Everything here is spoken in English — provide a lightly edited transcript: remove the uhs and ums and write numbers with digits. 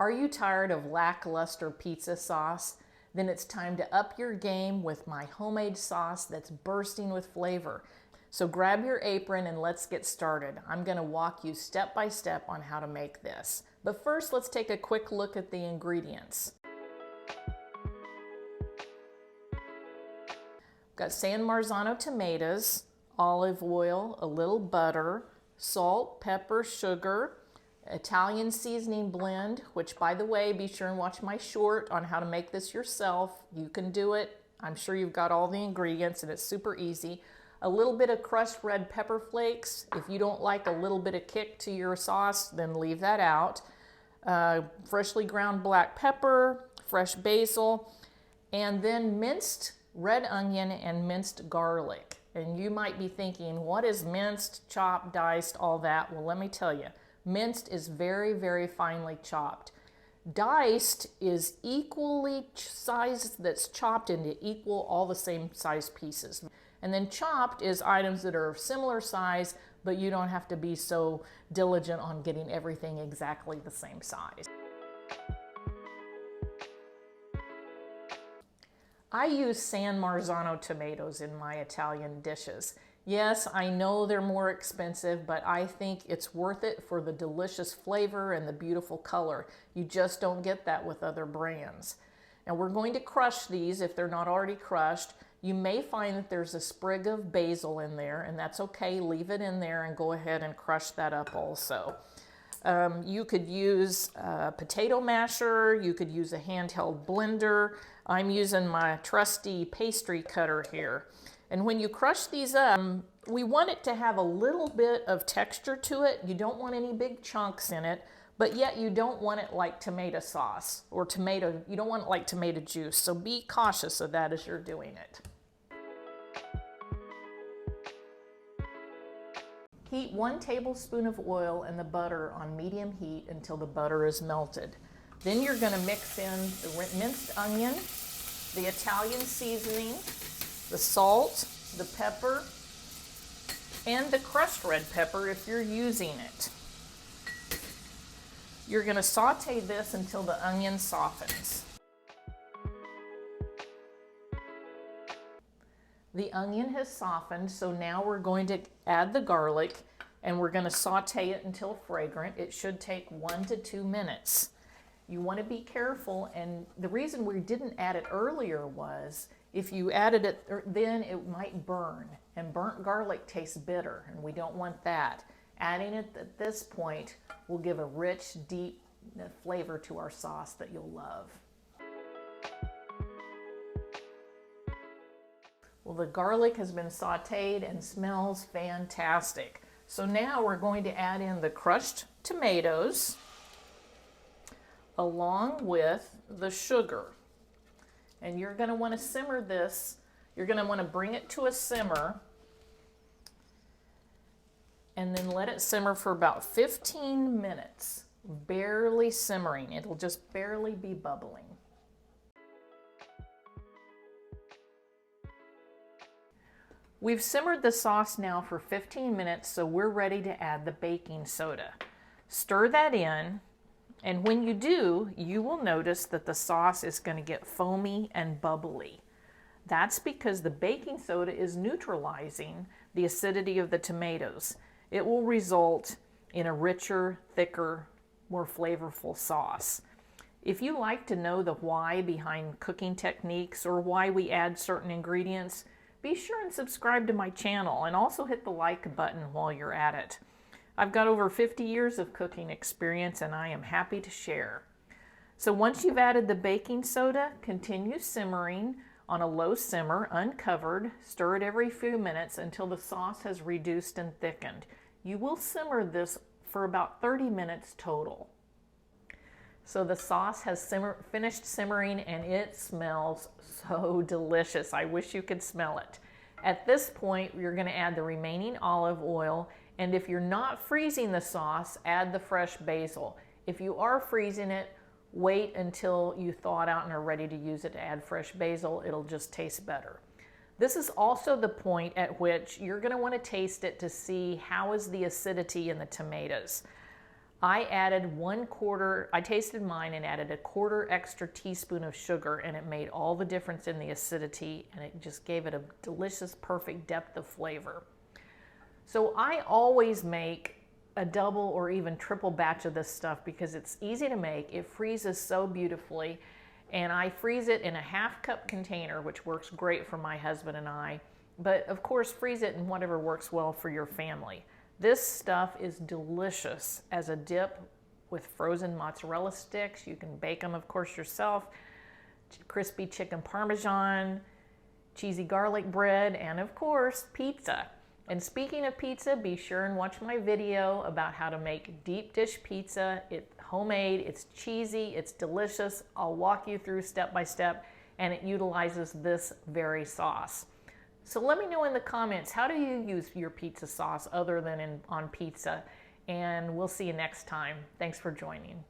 Are you tired of lackluster pizza sauce? Then it's time to up your game with my homemade sauce that's bursting with flavor. So grab your apron and let's get started. I'm going to walk you step by step on how to make this. But first, let's take a quick look at the ingredients. Got San Marzano tomatoes, olive oil, a little butter, salt, pepper, sugar, Italian seasoning blend, which, by the way, be sure and watch my short on how to make this yourself. You can do it. I'm sure you've got all the ingredients and it's super easy. A little bit of crushed red pepper flakes. If you don't like a little bit of kick to your sauce, then leave that out. Freshly ground black pepper, fresh basil, and then minced red onion and minced garlic. And you might be thinking, what is minced, chopped, diced, all that? Well, let me tell you. Minced is very, very finely chopped. Diced is equally sized, that's chopped into equal, all the same size pieces. And then chopped is items that are of similar size, but you don't have to be so diligent on getting everything exactly the same size. I use San Marzano tomatoes in my Italian dishes. Yes, I know they're more expensive, but I think it's worth it for the delicious flavor and the beautiful color. You just don't get that with other brands. And we're going to crush these if they're not already crushed. You may find that there's a sprig of basil in there, and that's okay. Leave it in there and go ahead and crush that up also. You could use a potato masher, you could use a handheld blender. I'm using my trusty pastry cutter here. And when you crush these up, we want it to have a little bit of texture to it. You don't want any big chunks in it, but yet you don't want it like tomato sauce or tomato, you don't want it like tomato juice. So be cautious of that as you're doing it. Heat 1 tablespoon of oil and the butter on medium heat until the butter is melted. Then you're going to mix in the minced onion, the Italian seasoning, the salt, the pepper, and the crushed red pepper if you're using it. You're going to saute this until the onion softens. The onion has softened, so now we're going to add the garlic and we're going to saute it until fragrant. It should take 1 to 2 minutes. You want to be careful, and the reason we didn't add it earlier was if you added it then it might burn, and burnt garlic tastes bitter and we don't want that. Adding it at this point will give a rich, deep flavor to our sauce that you'll love. Well, the garlic has been sauteed and smells fantastic. So now we're going to add in the crushed tomatoes along with the sugar. And you're going to want to simmer this. You're going to want to bring it to a simmer and then let it simmer for about 15 minutes, barely simmering. It'll just barely be bubbling. We've simmered the sauce now for 15 minutes, so we're ready to add the baking soda. Stir that in, and when you do, you will notice that the sauce is going to get foamy and bubbly. That's because the baking soda is neutralizing the acidity of the tomatoes. It will result in a richer, thicker, more flavorful sauce. If you like to know the why behind cooking techniques or why we add certain ingredients, be sure and subscribe to my channel and also hit the like button while you're at it. I've got over 50 years of cooking experience and I am happy to share. So once you've added the baking soda, continue simmering on a low simmer, uncovered. Stir it every few minutes until the sauce has reduced and thickened. You will simmer this for about 30 minutes total. So the sauce has finished simmering and it smells so delicious. I wish you could smell it. At this point, you're going to add the remaining olive oil, and if you're not freezing the sauce, add the fresh basil. If you are freezing it, wait until you thaw it out and are ready to use it to add fresh basil. It'll just taste better. This is also the point at which you're going to want to taste it to see how is the acidity in the tomatoes. I added I tasted mine and added 1/4 extra teaspoon of sugar, and it made all the difference in the acidity, and it just gave it a delicious, perfect depth of flavor. So I always make a double or even triple batch of this stuff because it's easy to make. It freezes so beautifully, and I freeze it in a 1/2 cup container, which works great for my husband and I. But of course, freeze it in whatever works well for your family. This stuff is delicious as a dip with frozen mozzarella sticks. You can bake them, of course, yourself. Crispy chicken parmesan, cheesy garlic bread, and of course, pizza. And speaking of pizza, be sure and watch my video about how to make deep dish pizza. It's homemade, it's cheesy, it's delicious. I'll walk you through step by step, and it utilizes this very sauce. So let me know in the comments, how do you use your pizza sauce other than on pizza? And we'll see you next time. Thanks for joining.